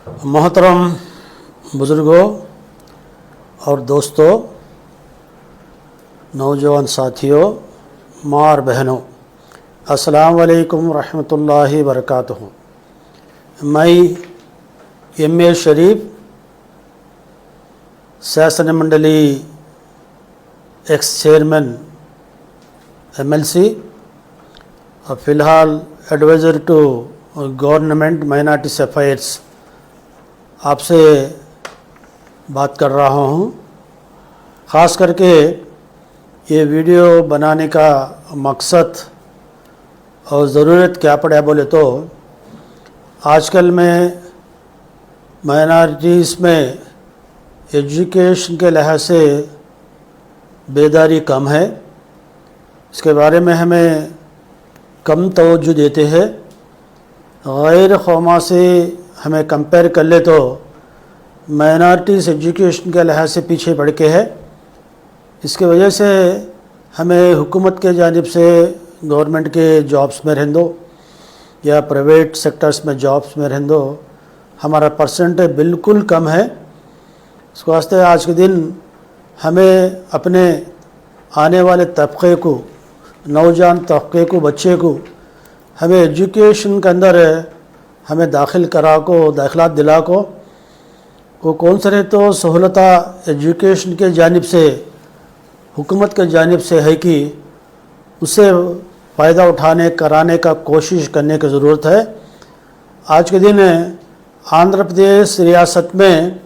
मोहतरम बुज़ुर्गों और दोस्तों, नौजवान साथियों, माँ और बहनों, अस्सलाम वालेकुम रहमतुल्लाहि वबरकातुहू। मैं एम.ए. शरीफ शासन मंडली एक्स चेयरमैन MLC और फ़िलहाल adviser to government minorities affairs आपसे बात कर रहा हूँ। ख़ास करके ये वीडियो बनाने का मकसद और ज़रूरत क्या पड़ा बोले तो आजकल में माइनॉरिटीज़ में एजुकेशन के लिहाज से बेदारी कम है। इसके बारे में हमें कम तवज्जो देते हैं। गैर कौमा से हमें कंपेयर कर ले तो माइनॉरिटीज़ एजुकेशन के लिहाज से पीछे बढ़ के है। इसके वजह से हमें हुकूमत के जानिब से गवर्नमेंट के जॉब्स में रहने दो या प्राइवेट सेक्टर्स में जॉब्स में रहने दो, हमारा परसेंटेज बिल्कुल कम है। इस वास्ते आज के दिन हमें अपने आने वाले तबके को, नौजवान तबके को, बच्चे को हमें एजुकेशन के अंदर हमें दाखिला दिला को वो कौन से तो सहूलता एजुकेशन के जानिब से हुकूमत के जानिब से है कि उससे फ़ायदा कराने का कोशिश करने की ज़रूरत है। आज के दिन आंध्र प्रदेश रियासत में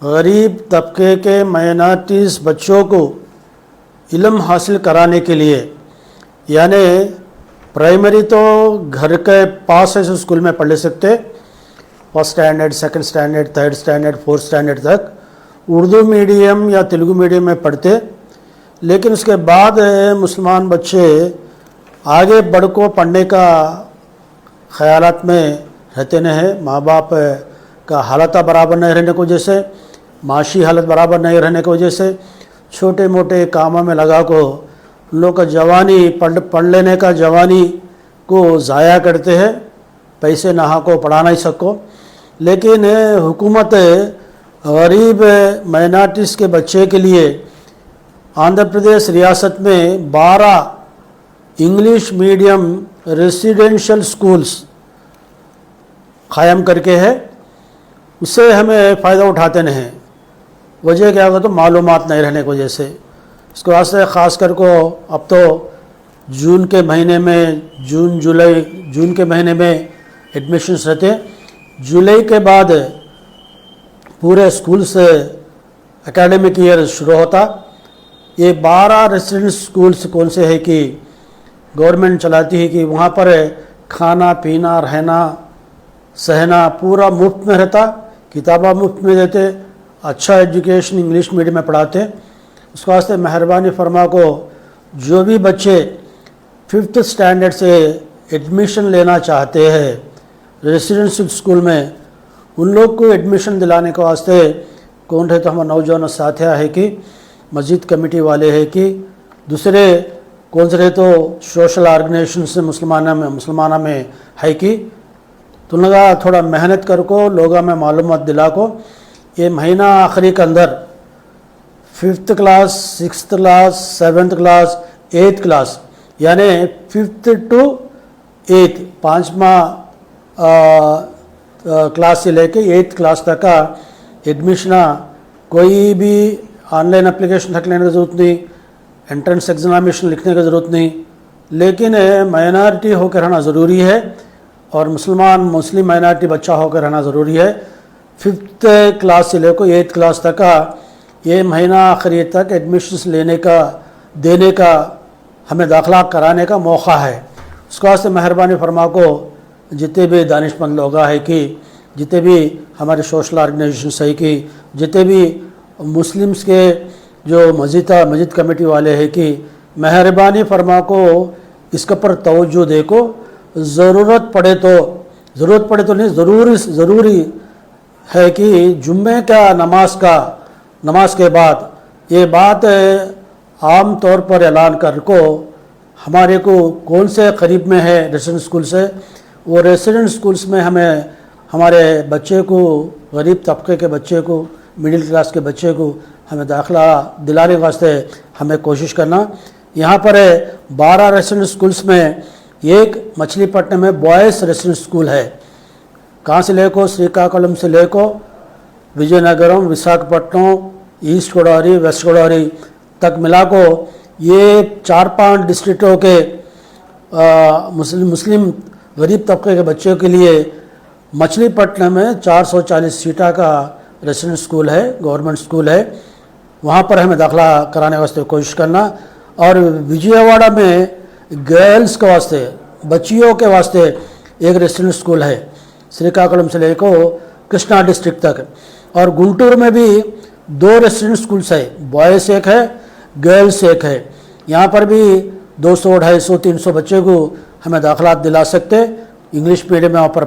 गरीब तबके के माइनॉरिटीज़ बच्चों को इल्म हासिल कराने के लिए, यानी प्राइमरी तो घर के पास ऐसे स्कूल में पढ़ ले सकते, first standard, second standard, third standard, fourth standard तक उर्दू मीडियम या तेलुगु मीडियम में पढ़ते। लेकिन उसके बाद मुसलमान बच्चे आगे बढ़ को पढ़ने का ख़यालात में रहते नहीं हैं। माँ बाप का हालत बराबर नहीं रहने की वजह से, माशी हालत बराबर नहीं रहने की वजह से छोटे मोटे कामों में लगा को लोग का जवानी पढ़ लेने का जवानी को ज़ाया करते हैं। पैसे नहा को पढ़ा नहीं सको। लेकिन हुकूमत गरीब माइनॉरिटीज़ के बच्चे के लिए आंध्र प्रदेश रियासत में 12 इंग्लिश मीडियम रेसिडेंशियल स्कूल्स क़ायम करके है। उससे हमें फ़ायदा उठाते नहीं। वजह क्या होगा तो मालूमात नहीं रहने की वजह से। इसके वास्ते ख़ास कर को अब तो जून के महीने में एडमिशन्स रहते हैं। जुलाई के बाद पूरे स्कूल से एकेडमिक ईयर शुरू होता। ये 12 रेसिडेंट स्कूल्स कौन से है कि गवर्नमेंट चलाती है कि वहाँ पर खाना पीना रहना सहना पूरा मुफ्त में रहता, किताबा मुफ्त में देते, अच्छा एजुकेशन इंग्लिश मीडियम में पढ़ाते। उस वास्ते मेहरबानी फरमा को जो भी बच्चे 5th स्टैंडर्ड से एडमिशन लेना चाहते हैं रेसिडेंशियल स्कूल में, उन लोग को एडमिशन दिलाने के वास्ते कौन है तो हमारे नौजवान साथिया है कि मस्जिद कमेटी वाले है कि दूसरे कौन से तो सोशल ऑर्गेनाइजेशन से मुसलमाना में है कि तो लगा थोड़ा मेहनत कर को लोगों में मालूमात दिला को ये महीना आखिरी के अंदर 5th class, 6th class, 7th class, 8th class यानी 5th to 8th 5वां क्लास से लेके 8th क्लास तक का एडमिशन कोई भी ऑनलाइन एप्लीकेशन तक लेने की ज़रूरत नहीं, एंट्रेंस एग्जामिनेशन लिखने की ज़रूरत नहीं। लेकिन माइनॉरिटी होकर रहना ज़रूरी है और मुस्लिम माइनॉरिटी बच्चा होकर रहना ज़रूरी है। 5th क्लास से लेकर 8th क्लास तक का ये महीना आखिरी तक एडमिशन्स देने का हमें दाखिला कराने का मौका है। उसके वास्ते मेहरबानी फरमा को जितने भी दानिशमंद लोग है कि जितने भी हमारे सोशल ऑर्गेनाइजेशन है कि जितने भी मुस्लिम्स के जो मस्जिद कमेटी वाले हैं कि मेहरबानी फरमा को इसके पर तवज्जो दे को ज़रूरत पड़े तो नहीं, ज़रूरी है कि जुम्मे का नमाज के बाद ये बात आम तौर पर ऐलान कर को हमारे को कौन से करीब में है रेसिडेंट स्कूल से, वो रेसिडेंट स्कूल्स में हमें हमारे बच्चे को, गरीब तबके के बच्चे को, मिडिल क्लास के बच्चे को हमें दाखिला दिलाने वास्ते हमें कोशिश करना। यहाँ पर 12 रेसिडेंट स्कूल्स में एक मछलीपट्टनम में बॉयज़ रेसिडेंट स्कूल है। कहाँ से लेको, श्रीकाकुलम से लेको विजयनगरम, विशाखापट्टनम, ईस्ट गोदावरी, वेस्ट गोदावरी तक मिला को ये 4-5 डिस्ट्रिक्टों के मुस्लिम गरीब तबके के बच्चों के लिए मछलीपट्टनम में 440 सीटा का रेसिडेंट स्कूल है, गवर्नमेंट स्कूल है। वहाँ पर हमें दाखिला कराने वास्ते कोशिश करना। और विजयवाड़ा में गर्ल्स के वास्ते, बच्चियों के वास्ते एक रेसिडेंट स्कूल है, श्रीकाकुलम से लेकर कृष्णा डिस्ट्रिक्ट तक। और गुंटूर में भी 2 रेसिडेंट स्कूल्स है, बॉयज़ एक है, गर्ल्स एक है। यहाँ पर भी 200, 250, 300 बच्चे को हमें दाखिला दिला सकते। इंग्लिश मीडियम में वहाँ पर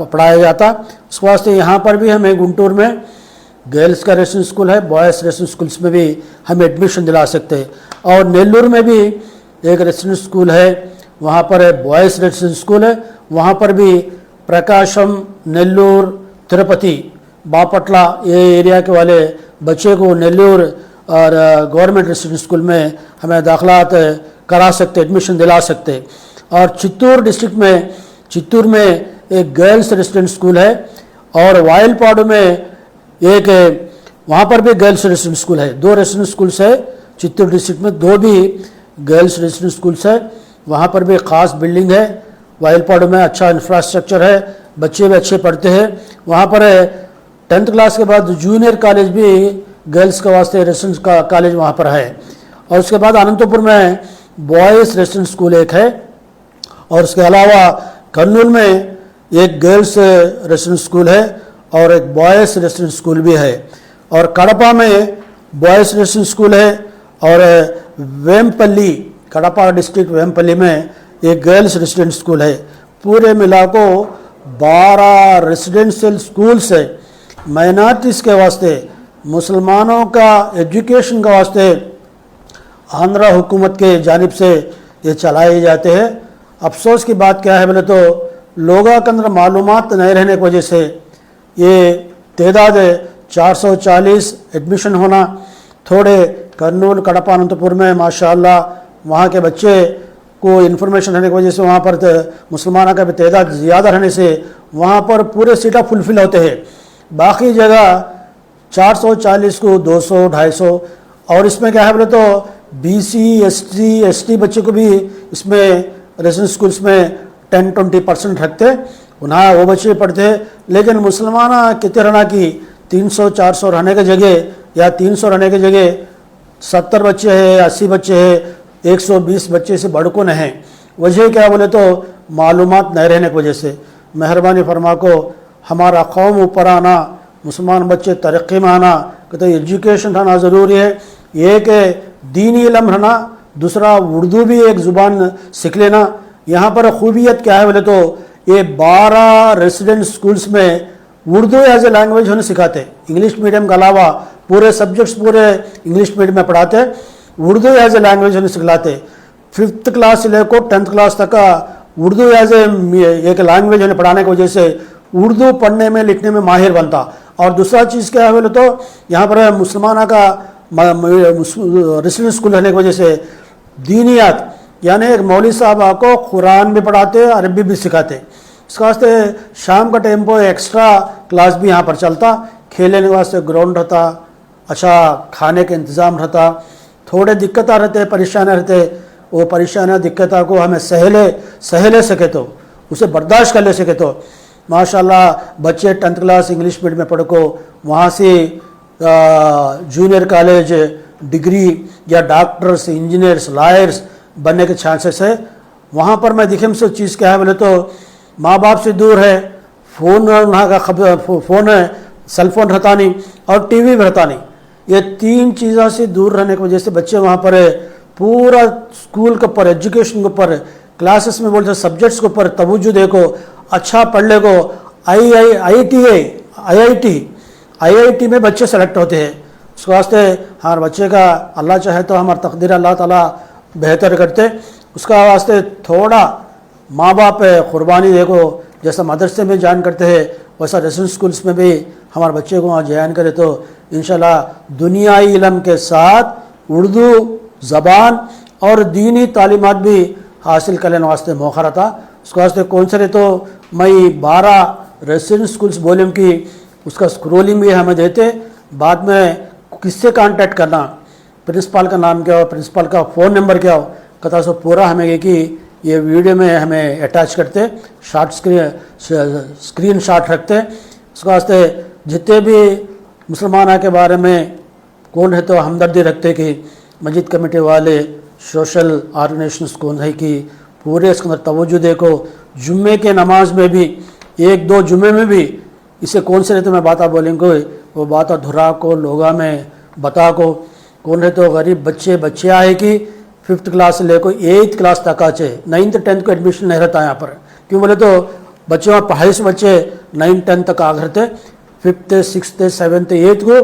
पढ़ाया जाता। उस वास्ते यहाँ पर भी हमें गुंटूर में गर्ल्स का रेसिडेंट स्कूल है, बॉयज़ रेसिडेंट स्कूल्स में भी हम एडमिशन दिला सकते हैं। और नेल्लूर में भी एक रेसिडेंट स्कूल है, वहाँ पर बॉयज़ रेसिडेंट स्कूल है। वहाँ पर भी प्रकाशम, नेल्लूर, तिरुपति, बापटला ये एरिया के वाले बच्चे को नेल्लूर और गवर्नमेंट रेसिडेंट स्कूल में हमें दाखिला करा सकते, एडमिशन दिला सकते। और चित्तूर डिस्ट्रिक्ट में, चित्तूर में एक गर्ल्स रेसिडेंट स्कूल है। और वायलपाडू में एक, वहाँ पर भी गर्ल्स रेसिडेंट स्कूल है। 2 रेसिडेंट स्कूल्स है चित्तूर डिस्ट्रिक्ट में, 2 भी गर्ल्स रेसिडेंट स्कूल्स है। वहाँ पर भी ख़ास बिल्डिंग है। वायलपाडू में अच्छा इंफ्रास्ट्रक्चर है, बच्चे भी अच्छे पढ़ते हैं। वहाँ पर 10th क्लास के बाद जूनियर कॉलेज भी गर्ल्स के वास्ते रेसिडेंट का कॉलेज वहाँ पर है। और उसके बाद अनंतपुर में बॉयज़ रेसिडेंट स्कूल एक है। और उसके अलावा कर्नूल में एक गर्ल्स रेसिडेंट स्कूल है और एक बॉयज़ रेसिडेंट स्कूल भी है। और कड़पा में बॉयज़ रेसिडेंट स्कूल है। और वेमपल्ली, कड़पा डिस्ट्रिक्ट वेमपल्ली में एक गर्ल्स रेसिडेंट स्कूल है। पूरे मिला को 12 रेसिडेंशियल स्कूल्स है माइनॉरिटीज़ के वास्ते, मुसलमानों का एजुकेशन के वास्ते आंध्रा हुकूमत के जानिब से ये चलाए जाते हैं। अफसोस की बात क्या है बोले तो लोगों के अंदर मालूमात नहीं रहने की वजह से ये तादाद 440 एडमिशन होना, थोड़े कर्नूल, कड़पा, अनंतपुर में माशाअल्लाह वहाँ के बच्चे को इन्फॉर्मेशन रहने की वजह से वहाँ पर मुसलमानों का भी तादाद ज़्यादा रहने से वहाँ पर पूरे सीटा फुलफिल होते हैं। बाकी जगह 440 को 200, 250। और इसमें क्या है बोले तो BC, ST बच्चे को भी इसमें रेसिडेंट स्कूल्स में 10-20% रखते, उन्हें वो बच्चे पढ़ते हैं। लेकिन मुसलमान कितने रहना कि 300-400 रहने की जगह या 300 रहने की जगह 70 बच्चे हैं, 80 बच्चे हैं, 120 बच्चे से बढ़ को नहीं है। वजह क्या बोले तो मालूमात नहीं रहने की वजह से। मेहरबानी फरमा को हमारा कौम ऊपर आना, मुसलमान बच्चे तरक्की में आना, कहते एजुकेशन रहना ज़रूरी है। एक दीनी इल्म रहना, दूसरा उर्दू भी एक ज़ुबान सीख लेना। यहाँ पर खूबियत क्या है बोले तो ये 12 रेसिडेंट स्कूल्स में उर्दू एज ए लैंग्वेज होने सिखाते। इंग्लिश मीडियम के अलावा पूरे सब्जेक्ट्स पूरे इंग्लिश मीडियम में पढ़ाते, उर्दू एज ए लैंग्वेज होने सिखलाते। 5th क्लास से लेकर 10th क्लास तक का उर्दू एज एक लैंग्वेज होने पढ़ाने की वजह से उर्दू पढ़ने में लिखने में माहिर बनता। और दूसरा चीज़ क्या है बोले तो यहाँ पर मुसलमाना का रेसिडेंट स्कूल रहने की वजह से दीनियात यानी एक मौलवी साहब आपको कुरान भी पढ़ाते, अरबी भी सिखाते। इसके वास्ते शाम का टाइम पर एक्स्ट्रा क्लास भी यहाँ पर चलता, खेलने के वास्ते ग्राउंड रहता, अच्छा खाने का इंतज़ाम रहता। थोड़े दिक्कत रहते, परेशानियाँ रहते, वो परेशानियाँ दिक्कतों को हमें सहले सके तो उसे बर्दाश्त कर ले सके तो माशाल्लाह बच्चे 10th क्लास इंग्लिश मीडियम में पढ़ को वहाँ से जूनियर कॉलेज डिग्री या डॉक्टर्स, इंजीनियर्स, लॉयर्स बनने के चांसेस है। वहाँ पर मैं दिखे से चीज़ क्या है बोले तो माँ बाप से दूर है, फ़ोन वहाँ का फ़ोन है, सेल फोन रहता नहीं और टीवी भी रहता नहीं। ये 3 चीज़ों से दूर रहने की वजह से बच्चे वहाँ पर पूरा स्कूल के ऊपर, एजुकेशन के ऊपर, क्लासेस में बोलते सब्जेक्ट्स के ऊपर तवज्जो देखो, अच्छा पढ़ ले को। IIT में बच्चे सेलेक्ट होते हैं। उसके वास्ते हमारे बच्चे का अल्लाह चाहे तो हमारा तकदीर अल्लाह ताला बेहतर करते। उसका वास्ते थोड़ा माँ बाप कुर्बानी देखो, जैसा मदरसे में ज्वाइन करते हैं वैसा रेसिडेंट स्कूल्स में भी हमारे बच्चे को वहाँ ज्वाइन करें तो इंशाल्लाह दुनियाई इल्म के साथ उर्दू ज़बान और दीनी तालीमात भी हासिल करने वास्ते मौका रहता। उसके वास्ते कौन से तो मैं 12 रेसिडेंट स्कूल्स वॉल्यूम की उसका स्क्रोलिंग भी हमें देते। बाद में किससे कांटेक्ट करना, प्रिंसिपल का नाम क्या हो, प्रिंसिपल का फ़ोन नंबर क्या हो, कथा सो पूरा हमें कि ये वीडियो में हमें अटैच करते, स्क्रीन शॉट रखते। उसके वास्ते जितने भी मुसलमाना के बारे में कौन है तो हमदर्दी रखते कि मस्जिद कमेटी वाले सोशल ऑर्गेनाइजेशंस कौन है कि पूरे इसके अंदर तवज्जो देखो। जुम्मे के नमाज में भी 1-2 जुम्मे में भी इसे कौन से रहते मैं बाता बोलेंगे वो बाता धुरा को लोगा में बता को कौन है तो गरीब बच्चे आए कि 5th क्लास से लेकर 8th क्लास तक आचे 9th 10th को एडमिशन नहीं रहता यहाँ पर। क्यों बोले तो बच्चे पढ़ाई से बच्चे 9th 10th तक आ रहते, 5th 6th 7th 8th को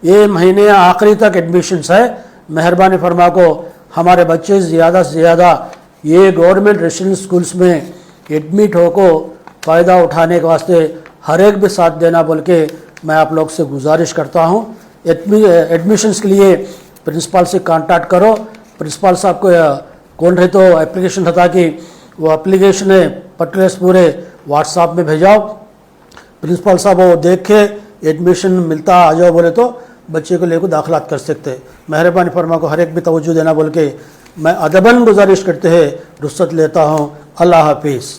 ये महीने आखिरी तक एडमिशन्स है। मेहरबानी फरमा को हमारे बच्चे ज़्यादा से ज़्यादा ये गवर्नमेंट रेसिडेंट स्कूल्स में एडमिट हो को फ़ायदा उठाने के वास्ते हर एक भी साथ देना बोल के मैं आप लोग से गुजारिश करता हूँ। एडमिशन्स के लिए प्रिंसिपल से कांटेक्ट करो। प्रिंसिपल साहब को कौन रहे तो एप्लीकेशन था कि वो एप्लीकेशन है पर्टिकुलर्स पूरे व्हाट्सएप में भेजाओ। प्रिंसिपल साहब वो देख के एडमिशन मिलता आ जाओ बोले तो बच्चे को लेकर दाखिलात कर सकते। मेहरबानी फरमा को हर एक भी तवज्जो देना बोल के मैं अदबन गुजारिश करते हैं रुख्सत लेता हूँ। अल्लाह हाफिज़।